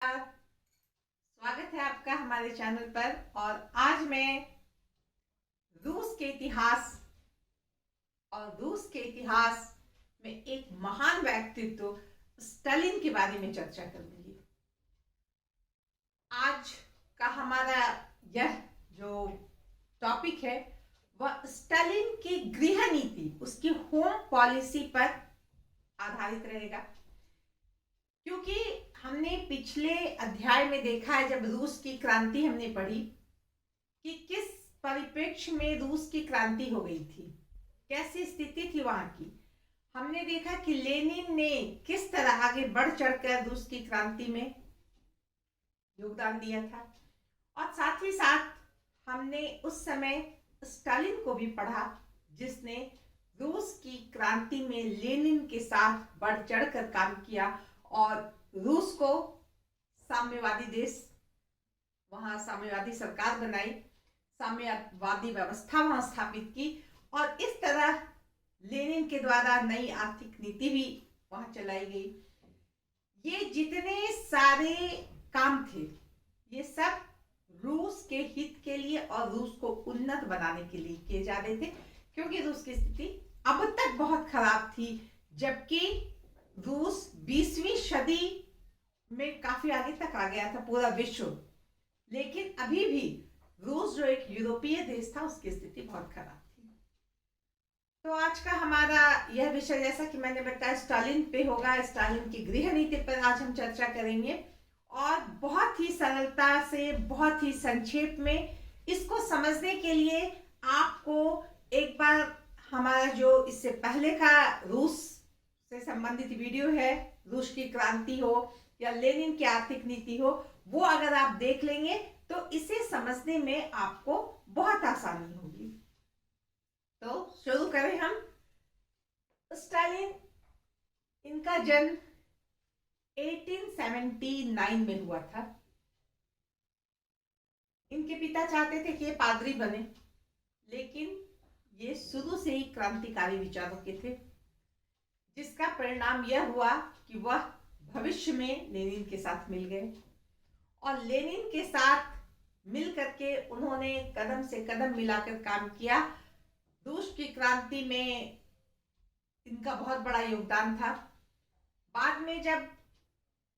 स्वागत है आपका हमारे चैनल पर। और आज मैं रूस के इतिहास और रूस के इतिहास में एक महान व्यक्तित्व स्टालिन के बारे में चर्चा करूंगी। आज का हमारा यह जो टॉपिक है वह स्टालिन की गृह नीति, उसकी होम पॉलिसी पर आधारित रहेगा। क्योंकि हमने पिछले अध्याय में देखा है, जब रूस की क्रांति हमने पढ़ी, कि किस परिप्रेक्ष्य में रूस की क्रांति हो गई थी, कैसी स्थिति थी वहां की। हमने देखा कि लेनिन ने किस तरह आगे बढ़ चढ़कर रूस की क्रांति में योगदान दिया था। और साथ ही साथ हमने उस समय स्टालिन को भी पढ़ा, जिसने रूस की क्रांति में लेनिन के साथ बढ़ चढ़कर काम किया और रूस को साम्यवादी देश, वहां साम्यवादी सरकार बनाई, साम्यवादी व्यवस्था वहां स्थापित की। और इस तरह लेनिन के द्वारा नई आर्थिक नीति भी वहां चलाई गई। ये जितने सारे काम थे, ये सब रूस के हित के लिए और रूस को उन्नत बनाने के लिए किए जा रहे थे। क्योंकि रूस की स्थिति अब तक बहुत खराब थी, जबकि रूस 20वीं सदी में काफी आगे तक आ गया था, पूरा विश्व। लेकिन अभी भी रूस जो एक यूरोपीय देश था, उसकी स्थिति बहुत खराब थी। तो आज का हमारा यह विषय, जैसा कि मैंने बताया, स्टालिन पे होगा। स्टालिन की गृह नीति पर आज हम चर्चा करेंगे और बहुत ही सरलता से, बहुत ही संक्षेप में इसको समझने के लिए आपको एक बार हमारा जो इससे पहले का रूस से संबंधित वीडियो है, रूस की क्रांति हो या लेनिन की आर्थिक नीति हो, वो अगर आप देख लेंगे तो इसे समझने में आपको बहुत आसानी होगी। तो शुरू करें हम। स्टालिन, इनका जन्म 1879 में हुआ था। इनके पिता चाहते थे कि ये पादरी बने, लेकिन ये शुरू से ही क्रांतिकारी विचारों के थे, जिसका परिणाम यह हुआ कि वह भविष्य में लेनिन के साथ मिल गए। और लेनिन के साथ मिल करके उन्होंने कदम से कदम मिलाकर काम किया। रूस की क्रांति में इनका बहुत बड़ा योगदान था। बाद में जब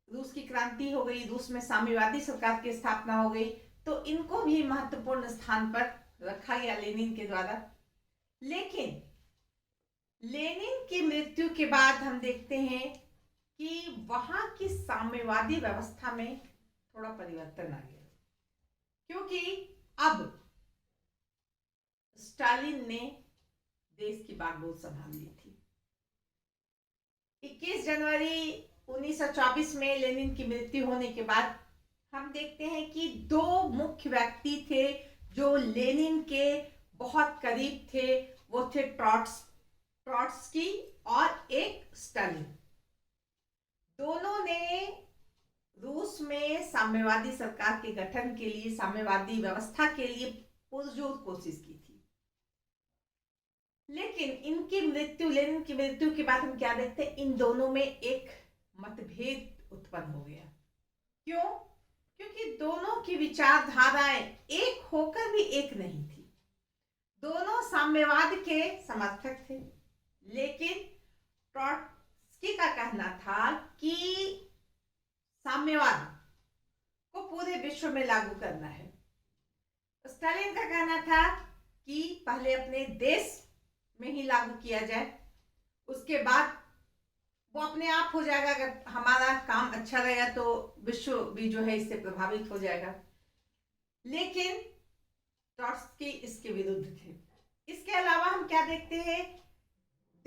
रूस की क्रांति हो गई, रूस में साम्यवादी सरकार की स्थापना हो गई, तो इनको भी महत्वपूर्ण स्थान पर रखा गया लेनिन के द्वारा। लेकिन लेनिन की मृत्यु के बाद हम देखते हैं कि वहां की साम्यवादी व्यवस्था में थोड़ा परिवर्तन आ गया, क्योंकि अब स्टालिन ने देश की बागडोर संभाल ली थी। 21 जनवरी 1924 में लेनिन की मृत्यु होने के बाद हम देखते हैं कि दो मुख्य व्यक्ति थे जो लेनिन के बहुत करीब थे। वो थे ट्रॉट्स्की और एक स्टालिन। दोनों ने रूस में साम्यवादी सरकार के गठन के लिए, साम्यवादी व्यवस्था के लिए पुरजोर कोशिश की थी। लेकिन लेनिन की मृत्यु के बाद हम क्या देखते हैं, इन दोनों में एक मतभेद उत्पन्न हो गया। क्यों? क्योंकि दोनों की विचारधाराएं एक होकर भी एक नहीं थी। दोनों साम्यवाद के समर्थक थे, लेकिन ट्रॉट्स्की का कहना था कि साम्यवाद को पूरे विश्व में लागू करना है। स्टालिन का कहना था कि पहले अपने देश में ही लागू किया जाए, उसके बाद वो अपने आप हो जाएगा। अगर हमारा काम अच्छा रहेगा तो विश्व भी जो है इससे प्रभावित हो जाएगा। लेकिन ट्रॉट्स्की इसके विरुद्ध थे। इसके अलावा हम क्या देखते हैं,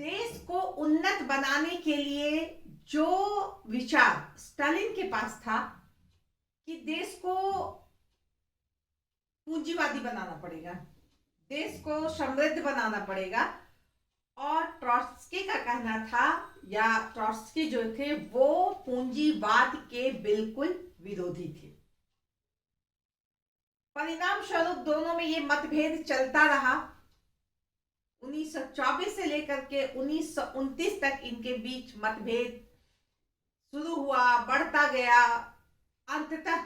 देश को उन्नत बनाने के लिए जो विचार स्टालिन के पास था कि देश को पूंजीवादी बनाना पड़ेगा, देश को समृद्ध बनाना पड़ेगा, और ट्रॉट्स्की का कहना था, या ट्रॉट्स्की जो थे वो पूंजीवाद के बिल्कुल विरोधी थे। परिणाम स्वरूप दोनों में ये मतभेद चलता रहा। 1924 से लेकर के 1929 तक इनके बीच मतभेद शुरू हुआ, बढ़ता गया। अंततः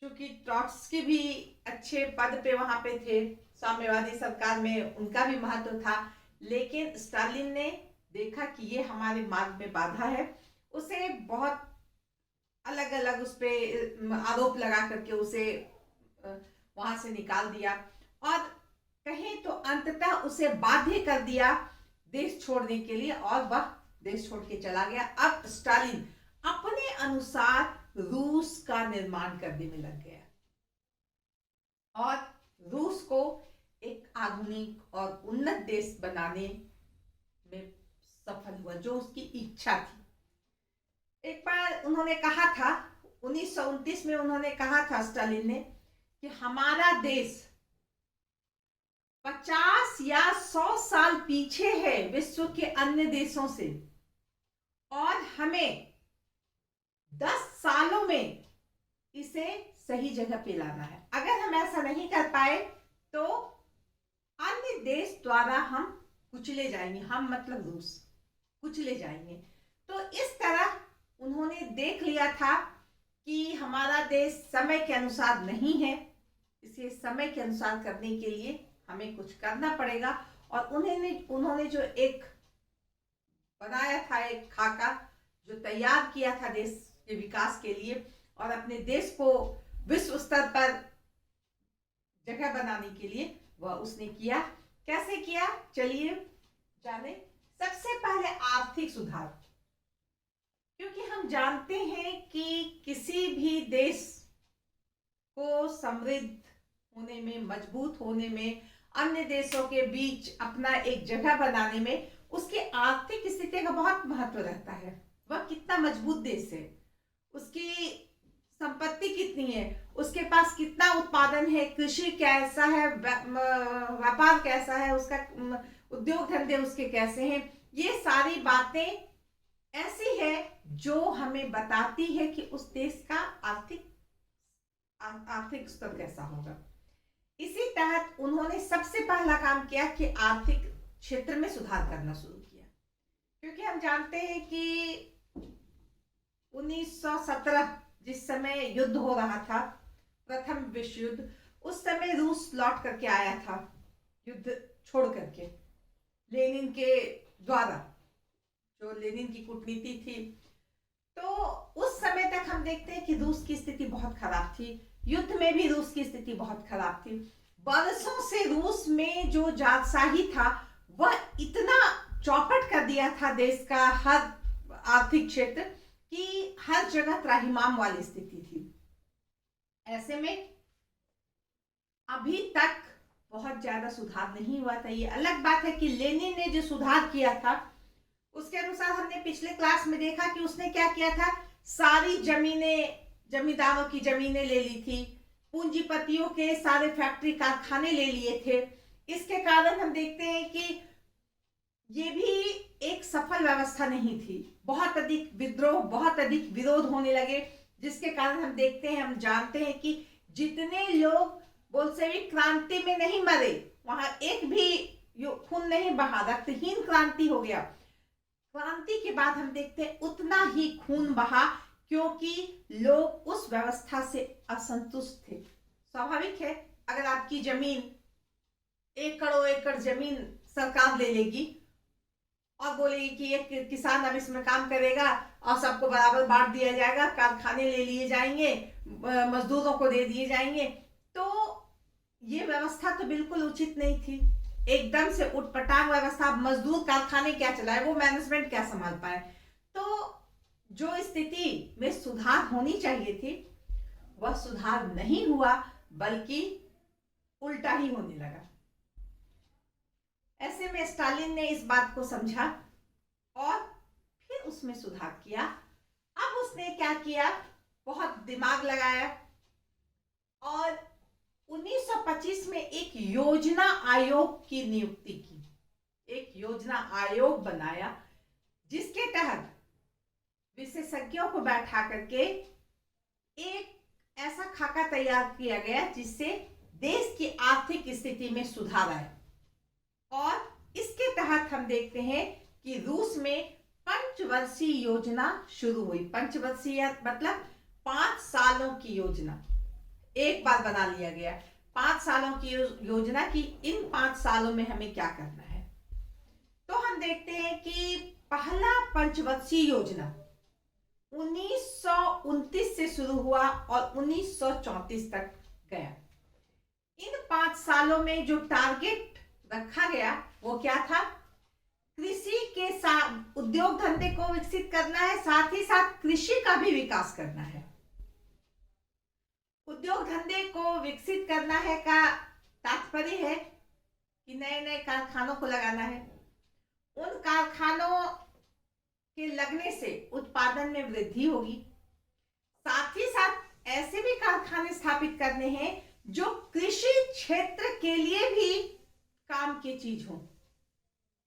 क्योंकि ट्रॉट्स्की भी अच्छे पद पे वहां पे थे, साम्यवादी सरकार में उनका भी महत्व था, लेकिन स्टालिन ने देखा कि ये हमारे मार्ग में बाधा है, उसे बहुत अलग अलग उस पे आरोप लगा करके उसे वहां से निकाल दिया और कहें तो अंततः उसे बाध्य कर दिया देश छोड़ने के लिए और वह देश छोड़ के चला गया। अब स्टालिन अपने अनुसार रूस का निर्माण करने में लग गया और रूस को एक आधुनिक और उन्नत देश बनाने में सफल हुआ, जो उसकी इच्छा थी। एक बार उन्होंने कहा था, 1929 में उन्होंने कहा था स्टालिन ने कि हमारा देश 50 या 100 साल पीछे है विश्व के अन्य देशों से और हमें 10 सालों में इसे सही जगह पे लाना है। अगर हम ऐसा नहीं कर पाए तो अन्य देश द्वारा हम कुचले जाएंगे, हम मतलब रूस कुचले जाएंगे। तो इस तरह उन्होंने देख लिया था कि हमारा देश समय के अनुसार नहीं है, इसे समय के अनुसार करने के लिए हमें कुछ करना पड़ेगा। और उन्होंने जो एक बनाया था, एक खाका जो तैयार किया था देश के विकास के लिए और अपने देश को विश्व स्तर पर जगह बनाने के लिए, वह उसने किया। कैसे किया, चलिए जाने। सबसे पहले आर्थिक सुधार, क्योंकि हम जानते हैं कि किसी भी देश को समृद्ध होने में, मजबूत होने में, अन्य देशों के बीच अपना एक जगह बनाने में उसकी आर्थिक स्थिति का बहुत महत्व रहता है। वह कितना मजबूत देश है, उसकी संपत्ति कितनी है, उसके पास कितना उत्पादन है, कृषि कैसा है, व्यापार कैसा है, उसका उद्योग धंधे उसके कैसे हैं, ये सारी बातें ऐसी है जो हमें बताती है कि उस देश का आर्थिक स्तर कैसा होगा। इसी तहत उन्होंने सबसे पहला काम किया कि आर्थिक क्षेत्र में सुधार करना शुरू किया, क्योंकि हम जानते हैं कि 1917 जिस समय युद्ध हो रहा था, प्रथम विश्व युद्ध, उस समय रूस लौट करके आया था युद्ध छोड़ करके लेनिन के द्वारा, जो लेनिन की कूटनीति थी। तो उस समय तक हम देखते हैं कि रूस की स्थिति बहुत खराब थी, युद्ध में भी रूस की स्थिति बहुत खराब थी। बरसों से रूस में जो जातशाही था वह इतना चौपट कर दिया था देश का हर आर्थिक क्षेत्र कि हर जगह त्राहिमाम वाली स्थिति थी। ऐसे में अभी तक बहुत ज्यादा सुधार नहीं हुआ था। ये अलग बात है कि लेनिन ने जो सुधार किया था उसके अनुसार हमने पिछले क्लास में देखा कि उसने क्या किया था, सारी जमीनें, जमींदारों की जमीनें ले ली थी, पूंजीपतियों के सारे फैक्ट्री कारखाने ले लिए थे। इसके कारण हम देखते हैं कि ये भी एक सफल व्यवस्था नहीं थी, बहुत अधिक विद्रोह, बहुत अधिक विरोध होने लगे, जिसके कारण हम देखते हैं, हम जानते हैं कि जितने लोग बोल्शेविक क्रांति में नहीं मरे, वहां एक भी खून नहीं बहा, रक्तहीन क्रांति हो गया। क्रांति के बाद हम देखते हैं उतना ही खून बहा, क्योंकि लोग उस व्यवस्था से असंतुष्ट थे। स्वाभाविक है, अगर आपकी जमीन एकड़ों एकड़ जमीन सरकार ले लेगी और बोलेगी कि एक किसान अब इसमें काम करेगा और सबको बराबर बांट दिया जाएगा, कारखाने ले लिए जाएंगे, मजदूरों को दे दिए जाएंगे, तो ये व्यवस्था तो बिल्कुल उचित नहीं थी। एकदम से उटपटांग व्यवस्था, मजदूर कारखाने क्या चलाए, वो मैनेजमेंट क्या संभाल पाए। तो जो स्थिति में सुधार होनी चाहिए थी वह सुधार नहीं हुआ, बल्कि उल्टा ही होने लगा। ऐसे में स्टालिन ने इस बात को समझा और फिर उसमें सुधार किया। अब उसने क्या किया, बहुत दिमाग लगाया और 1925 में एक योजना आयोग की नियुक्ति की, एक योजना आयोग बनाया जिसके तहत विशेषज्ञों को बैठा करके एक ऐसा खाका तैयार किया गया जिससे देश की आर्थिक स्थिति में सुधार आए। और इसके तहत हम देखते हैं कि रूस में पंचवर्षीय योजना शुरू हुई। पंचवर्षीय मतलब 5 सालों की योजना एक बार बना लिया गया। 5 सालों की योजना की इन 5 सालों में हमें क्या करना है। तो हम देखते हैं कि पहला पंचवर्षीय योजना 1929 से शुरू हुआ और 1934 तक गया। इन 5 सालों में जो टारगेट रखा गया वो क्या था? कृषि के साथ उद्योग धंधे को विकसित करना है, साथ ही साथ कृषि का भी विकास करना है। उद्योग धंधे को विकसित करना है का तात्पर्य है कि नए नए कारखानों को लगाना है। उन कारखानों के लगने से उत्पादन में वृद्धि होगी। साथ ही साथ ऐसे भी कारखाने स्थापित करने हैं जो कृषि क्षेत्र के लिए भी काम की चीज हो।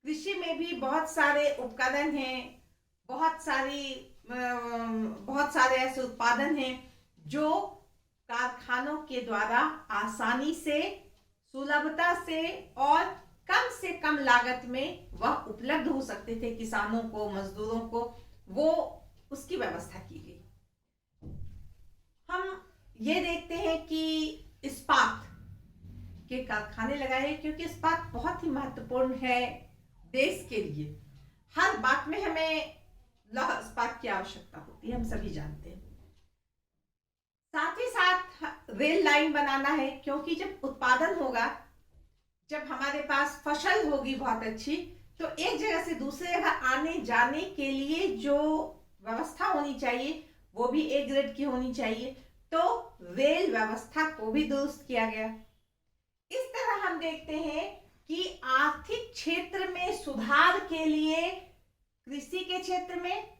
कृषि में भी बहुत सारे उपकरण हैं, बहुत सारे ऐसे उत्पादन हैं जो कारखानों के द्वारा आसानी से, सुलभता से और कम से कम लागत में वह उपलब्ध हो सकते थे किसानों को, मजदूरों को। वो उसकी व्यवस्था की गई। हम ये देखते हैं कि इस्पात के कारखाने लगाए क्योंकि इस्पात बहुत ही महत्वपूर्ण है देश के लिए। हर बात में हमें लौह इस्पात की आवश्यकता होती है, हम सभी जानते हैं। साथ ही साथ रेल लाइन बनाना है क्योंकि जब उत्पादन होगा, जब हमारे पास फसल होगी बहुत अच्छी, तो एक जगह से दूसरे जगह आने जाने के लिए जो व्यवस्था होनी चाहिए वो भी एक ग्रेड की होनी चाहिए। तो रेल व्यवस्था को भी दुरुस्त किया गया। इस तरह हम देखते हैं कि आर्थिक क्षेत्र में सुधार के लिए कृषि के क्षेत्र में,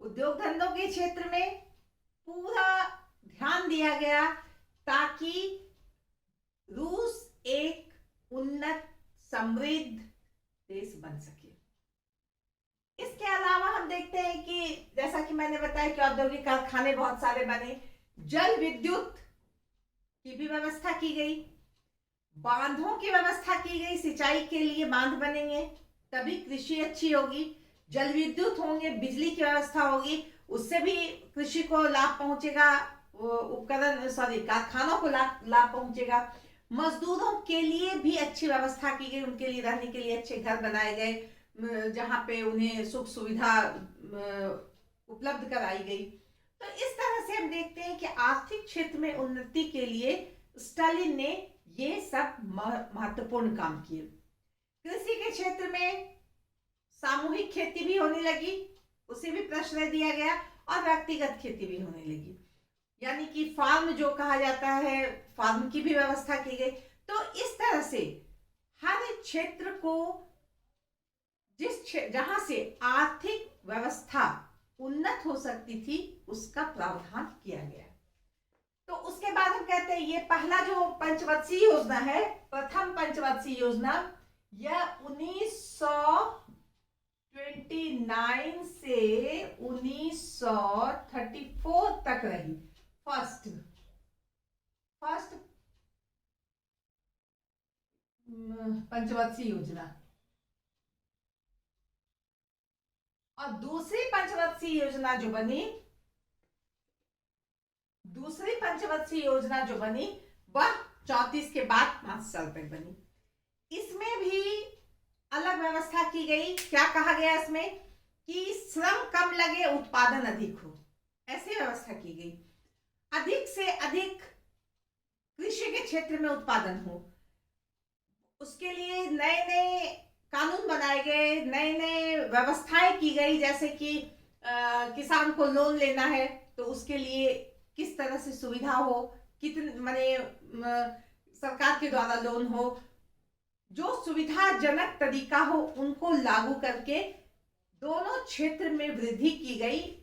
उद्योग धंधों के क्षेत्र में पूरा ध्यान दिया गया ताकि रूस एक उन्नत समृद्ध देश बन सके। इसके अलावा हम देखते हैं कि जैसा कि मैंने बताया कि औद्योगिक कारखाने बहुत सारे बने, जल विद्युत की भी व्यवस्था की गई, बांधों की व्यवस्था की गई। सिंचाई के लिए बांध बनेंगे तभी कृषि अच्छी होगी। जल विद्युत होंगे, बिजली की व्यवस्था होगी, उससे भी कृषि को लाभ पहुंचेगा, कारखानों को लाभ पहुंचेगा। मजदूरों के लिए भी अच्छी व्यवस्था की गई, उनके लिए रहने के लिए अच्छे घर बनाए गए जहां पे उन्हें सुख सुविधा उपलब्ध कराई गई। तो इस तरह से हम देखते हैं कि आर्थिक क्षेत्र में उन्नति के लिए स्टालिन ने ये सब महत्वपूर्ण काम किए। कृषि के क्षेत्र में सामूहिक खेती भी होने लगी, उसे भी प्रश्रय दिया गया, और व्यक्तिगत खेती भी होने लगी, यानी कि फार्म जो कहा जाता है, फार्म की भी व्यवस्था की गई। तो इस तरह से हर क्षेत्र को जहां से आर्थिक व्यवस्था उन्नत हो सकती थी उसका प्रावधान किया गया। तो उसके बाद हम कहते हैं ये पहला जो पंचवर्षीय योजना है, प्रथम पंचवर्षीय योजना, यह 1929 से 1934 तक रही। फर्स्ट पंचवर्षीय योजना। और दूसरी पंचवर्षीय योजना जो बनी वह 34 के बाद 5 साल तक बनी। इसमें भी अलग व्यवस्था की गई। क्या कहा गया इसमें कि श्रम कम लगे, उत्पादन अधिक हो, ऐसी व्यवस्था की गई। अधिक से अधिक कृषि के क्षेत्र में उत्पादन हो, उसके लिए नए नए कानून बनाए गए, नए नए व्यवस्थाएं की गई। जैसे कि किसान को लोन लेना है तो उसके लिए किस तरह से सुविधा हो, कितने माने सरकार के द्वारा लोन हो, जो सुविधाजनक तरीका हो उनको लागू करके दोनों क्षेत्र में वृद्धि की गई।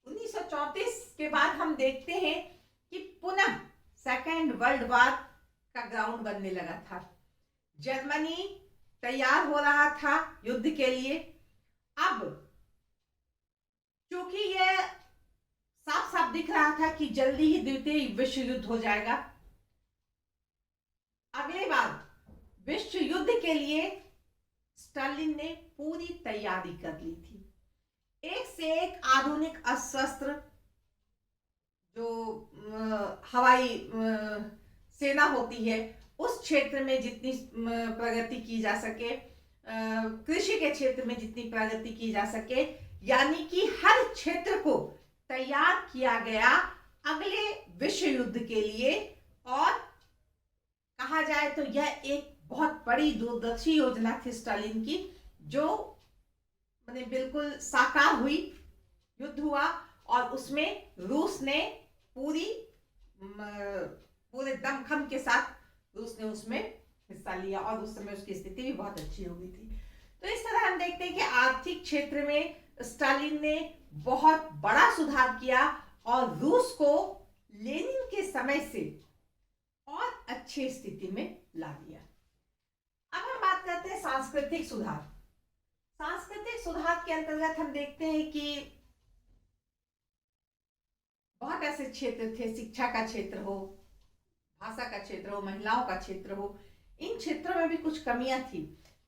1934 के बाद हम देखते हैं कि पुनः सेकेंड वर्ल्ड वॉर का ग्राउंड बनने लगा था। जर्मनी तैयार हो रहा था युद्ध के लिए। अब क्योंकि यह साफ साफ दिख रहा था कि जल्दी ही द्वितीय विश्व युद्ध हो जाएगा, अगले बार विश्व युद्ध के लिए स्टालिन ने पूरी तैयारी कर ली थी। एक से एक आधुनिक अस्त्र, जो हवाई सेना होती है, उस क्षेत्र में जितनी प्रगति की जा सके, कृषि के क्षेत्र में जितनी प्रगति की जा सके, यानी कि हर क्षेत्र को तैयार किया गया अगले विश्व युद्ध के लिए। और कहा जाए तो यह एक बहुत बड़ी दूरदर्शी योजना थी स्टालिन की, जो मैंने बिल्कुल साकार हुई। युद्ध हुआ और उसमें रूस ने पूरे दमखम के साथ रूस ने उसमें हिस्सा लिया और उस समय उसकी स्थिति भी बहुत अच्छी हो गई थी। तो इस तरह हम देखते हैं कि आर्थिक क्षेत्र में स्टालिन ने बहुत बड़ा सुधार किया और रूस को लेनिन के समय से और अच्छी स्थिति में ला दिया। अब हम बात करते हैं सांस्कृतिक सुधार। सांस्कृतिक सुधार के अंतर्गत हम देखते हैं कि बहुत ऐसे क्षेत्र थे, शिक्षा का क्षेत्र हो, भाषा का क्षेत्र हो, महिलाओं का क्षेत्र हो, इन क्षेत्रों में भी कुछ कमियां थी।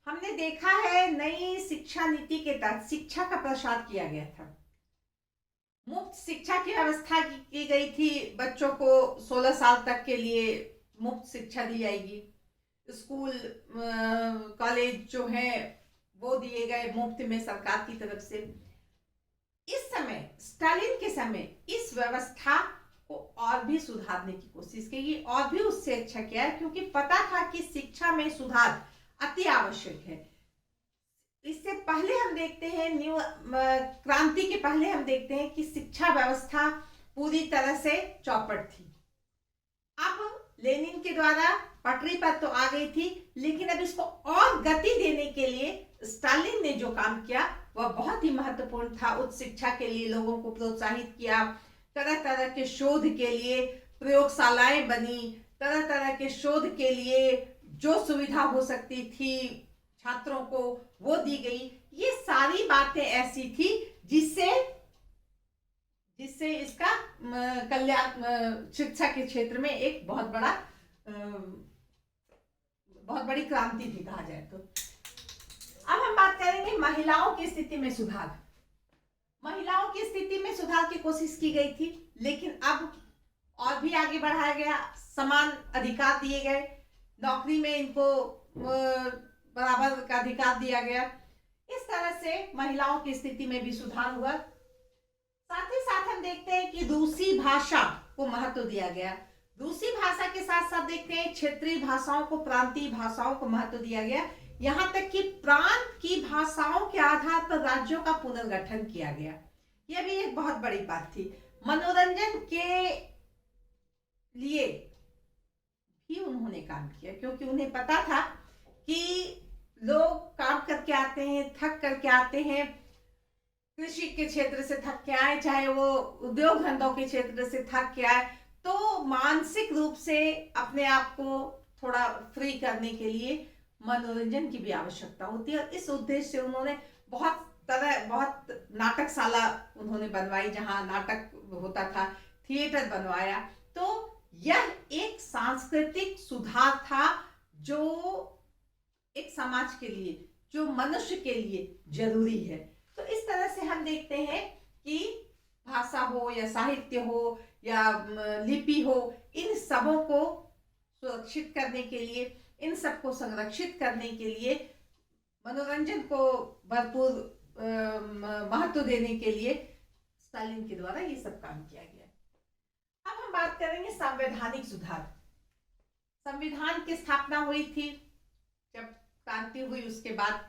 हमने देखा है नई शिक्षा नीति के तहत शिक्षा का प्रसार किया गया था। मुफ्त शिक्षा की व्यवस्था की गई थी। बच्चों को 16 साल तक के लिए मुफ्त शिक्षा दी जाएगी। स्कूल कॉलेज जो है वो दिए गए मुफ्त में सरकार की तरफ से। इस समय स्टालिन के समय इस व्यवस्था को और भी सुधारने की कोशिश की और भी उससे अच्छा किया, क्योंकि पता था कि शिक्षा में सुधार अति आवश्यक है। इससे पहले हम देखते हैं क्रांति के पहले हम देखते हैं कि शिक्षा व्यवस्था पूरी तरह से चौपट थी। अब लेनिन के द्वारा पटरी पर तो आ गई थी, लेकिन अब इसको और गति देने के लिए स्टालिन ने जो काम किया वह बहुत ही महत्वपूर्ण था। उच्च शिक्षा के लिए लोगों को प्रोत्साहित किया, तरह तरह के शोध के लिए प्रयोगशालाएं बनी, तरह तरह के शोध के लिए जो सुविधा हो सकती थी छात्रों को वो दी गई। ये सारी बातें ऐसी थी जिससे इसका कल्याण शिक्षा के क्षेत्र में एक बहुत बड़ी क्रांति थी कहा जाए तो। अब हम बात करेंगे महिलाओं की स्थिति में सुधार। महिलाओं की स्थिति में सुधार की कोशिश की गई थी, लेकिन अब और भी आगे बढ़ाया गया, समान अधिकार दिए गए, नौकरी में इनको बराबर का अधिकार दिया गया। इस तरह से महिलाओं की स्थिति में भी सुधार हुआ। साथ ही साथ हम देखते हैं कि रूसी भाषा को महत्व दिया गया। रूसी भाषा के साथ साथ देखते हैं क्षेत्रीय भाषाओं को, प्रांतीय भाषाओं को महत्व दिया गया। यहाँ तक कि प्रांत की भाषाओं के आधार पर राज्यों का पुनर्गठन किया गया। यह भी एक बहुत बड़ी बात थी। मनोरंजन के लिए भी उन्होंने काम किया, क्योंकि उन्हें पता था कि लोग काम करके आते हैं, थक करके आते हैं, कृषि के क्षेत्र से थक के आए, चाहे वो उद्योग धंधों के क्षेत्र से थक के आए, तो मानसिक रूप से अपने आप को थोड़ा फ्री करने के लिए मनोरंजन की भी आवश्यकता होती है। और इस उद्देश्य से उन्होंने बहुत नाटकशाला उन्होंने बनवाई, जहां नाटक होता था, थिएटर बनवाया। तो यह एक सांस्कृतिक सुधार था जो एक समाज के लिए, जो मनुष्य के लिए जरूरी है। तो इस तरह से हम देखते हैं कि भाषा हो या साहित्य हो या लिपि हो, इन सबों को सुरक्षित करने के लिए, इन सबको संरक्षित करने के लिए, मनोरंजन को भरपूर महत्व देने के लिए स्टालिन के द्वारा ये सब काम किया गया। अब हम बात करेंगे संवैधानिक सुधार। संविधान की स्थापना हुई थी जब क्रांति हुई उसके बाद,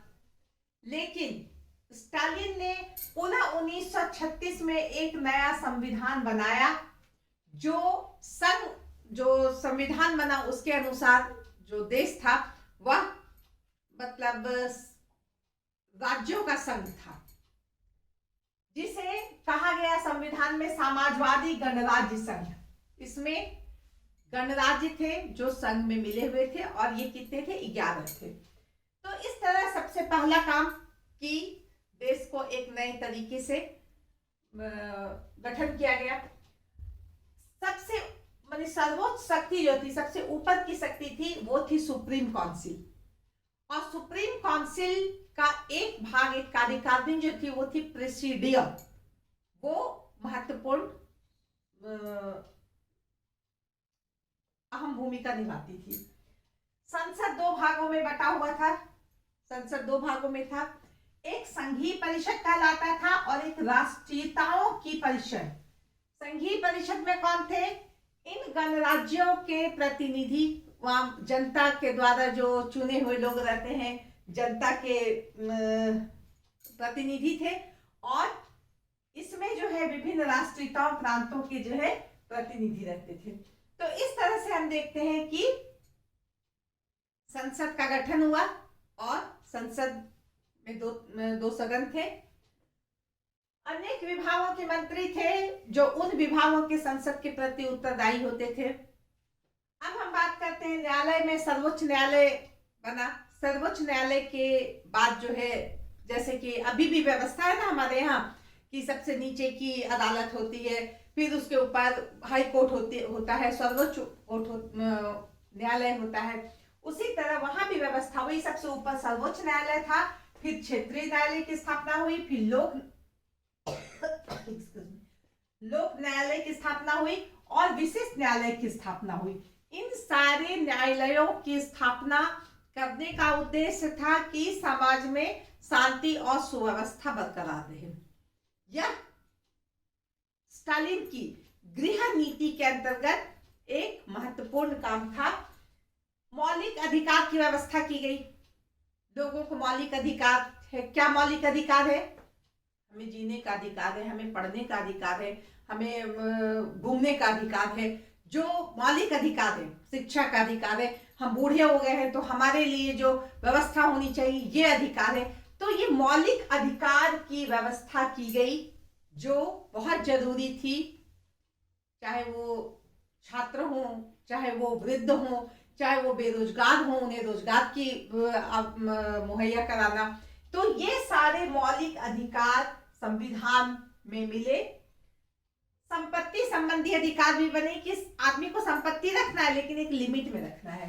लेकिन स्टालिन ने पुनः 1936 में एक नया संविधान बनाया। जो संविधान बना उसके अनुसार जो देश था वह मतलब राज्यों का संघ था, जिसे कहा गया संविधान में समाजवादी गणराज्य संघ। इसमें गणराज्य थे जो संघ में मिले हुए थे और ये कितने थे? 11 थे। तो इस तरह सबसे पहला काम कि देश को एक नए तरीके से गठन किया गया। सबसे माने सर्वोच्च शक्ति जो थी, सबसे ऊपर की शक्ति थी, वो थी सुप्रीम काउंसिल। और सुप्रीम काउंसिल का एक भाग, एक कार्यकारिणी जो थी वो थी प्रेसिडियम, वो महत्वपूर्ण अहम भूमिका निभाती थी। संसद दो भागों में बटा हुआ था, संसद दो भागों में था, एक संघीय परिषद कहलाता था और एक राष्ट्रीयताओं की परिषद। संघीय परिषद में कौन थे? इन गणराज्यों के प्रतिनिधि, वहां जनता के द्वारा जो चुने हुए लोग रहते हैं, जनता के प्रतिनिधि थे, और इसमें जो है विभिन्न राष्ट्रीयताओं प्रांतों के जो है प्रतिनिधि रहते थे। तो इस तरह से हम देखते हैं कि संसद का गठन हुआ और संसद में दो सदन थे, अनेक विभागों के मंत्री थे जो उन विभागों के संसद के प्रति उत्तरदायी होते थे। अब हम बात करते हैं न्यायालय में सर्वोच्च न्यायालय बना। सर्वोच्च न्यायालय के बाद जो है, जैसे कि अभी भी व्यवस्था है ना हमारे यहाँ कि सबसे नीचे की अदालत होती है, फिर उसके ऊपर हाई कोर्ट होता है, सर्वोच्च न्यायालय होता है, उसी तरह वहां भी व्यवस्था हुई। सबसे ऊपर सर्वोच्च न्यायालय था, फिर क्षेत्रीय न्यायालय की स्थापना हुई, फिर लोक न्यायालय की स्थापना हुई और विशिष्ट न्यायालय की स्थापना हुई। इन सारे न्यायालयों की स्थापना करने का उद्देश्य था कि समाज में शांति और सुव्यवस्था बरकरार रहे। यह स्टालिन की गृह नीति के अंतर्गत एक महत्वपूर्ण काम था। मौलिक अधिकार की व्यवस्था की गई। लोगों को मौलिक अधिकार है। क्या मौलिक अधिकार है? हमें जीने का अधिकार है, हमें पढ़ने का अधिकार है, हमें घूमने का अधिकार है। जो मौलिक अधिकार है, शिक्षा का अधिकार है, हम बूढ़े हो गए हैं तो हमारे लिए जो व्यवस्था होनी चाहिए ये अधिकार है। तो ये मौलिक अधिकार की व्यवस्था की गई जो बहुत जरूरी थी, चाहे वो छात्र हो, चाहे वो वृद्ध हो, चाहे वो बेरोजगार हो, उन्हें रोजगार की मुहैया कराना। तो ये सारे मौलिक अधिकार संविधान में मिले। संपत्ति संबंधी अधिकार भी बने कि आदमी को संपत्ति रखना है लेकिन एक लिमिट में रखना है।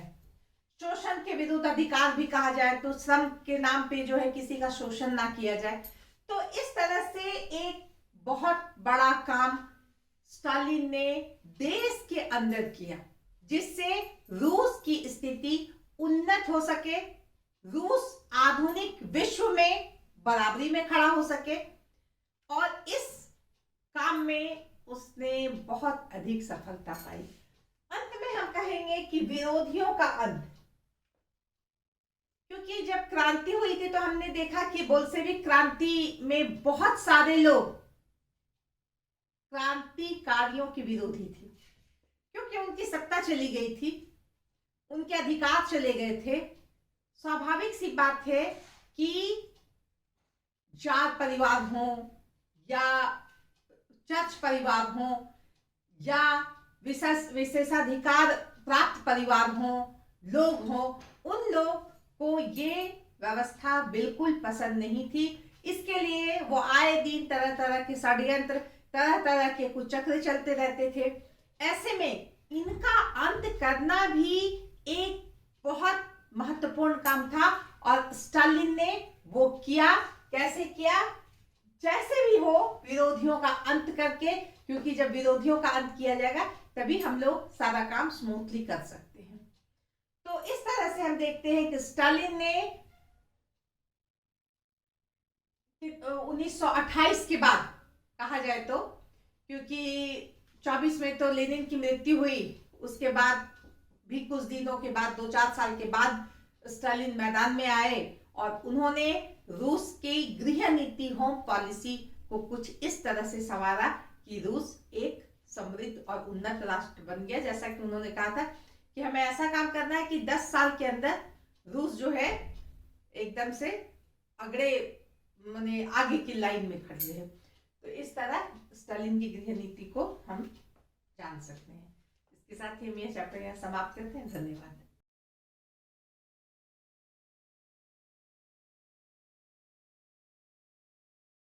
शोषण के विरुद्ध अधिकार भी कहा जाए तो श्रम के नाम पे जो है किसी का शोषण ना किया जाए। तो इस तरह से एक बहुत बड़ा काम स्टालिन ने देश के अंदर किया जिससे रूस की स्थिति उन्नत हो सके, रूस आधुनिक विश्व में बराबरी में खड़ा हो सके। और इस काम में उसने बहुत अधिक सफलता पाई। अंत में हम कहेंगे कि विरोधियों का अंत, क्योंकि जब क्रांति हुई थी तो हमने देखा कि बोल्शेविक क्रांति में बहुत सारे लोग क्रांतिकारियों के विरोधी थे, क्योंकि उनकी सत्ता चली गई थी, उनके अधिकार चले गए थे। स्वाभाविक सी बात है कि जाट परिवार हो या चर्च परिवार हो या विशेषाधिकार प्राप्त परिवार हो, लोग हो, उन लोग को ये व्यवस्था बिल्कुल पसंद नहीं थी। इसके लिए वो आए दिन तरह तरह के षड्यंत्र, तरह तरह के कुचक्र चलते रहते थे। ऐसे में इनका अंत करना भी एक बहुत महत्वपूर्ण काम था और स्टालिन ने वो किया। कैसे किया? जैसे भी हो विरोधियों का अंत करके, क्योंकि जब विरोधियों का अंत किया जाएगा तभी हम लोग सारा काम स्मूथली कर सकते हैं। तो इस तरह से हम देखते हैं कि स्टालिन ने 1928 के बाद कहा जाए तो, क्योंकि 24 में तो लेनिन की मृत्यु हुई, उसके बाद भी कुछ दिनों के बाद 2-4 साल के बाद स्टालिन मैदान में आए और उन्होंने रूस की गृह नीति, होम पॉलिसी को कुछ इस तरह से संवारा कि रूस एक समृद्ध और उन्नत राष्ट्र बन गया। जैसा कि उन्होंने कहा था कि हमें ऐसा काम करना है कि 10 साल के अंदर रूस जो है एकदम से अगड़े माने आगे की लाइन में खड़ी है। तो इस तरह स्टालिन की गृह नीति को हम जान सकते हैं। इसके साथ ही हम यह चैप्टर यहाँ समाप्त करते हैं। धन्यवाद।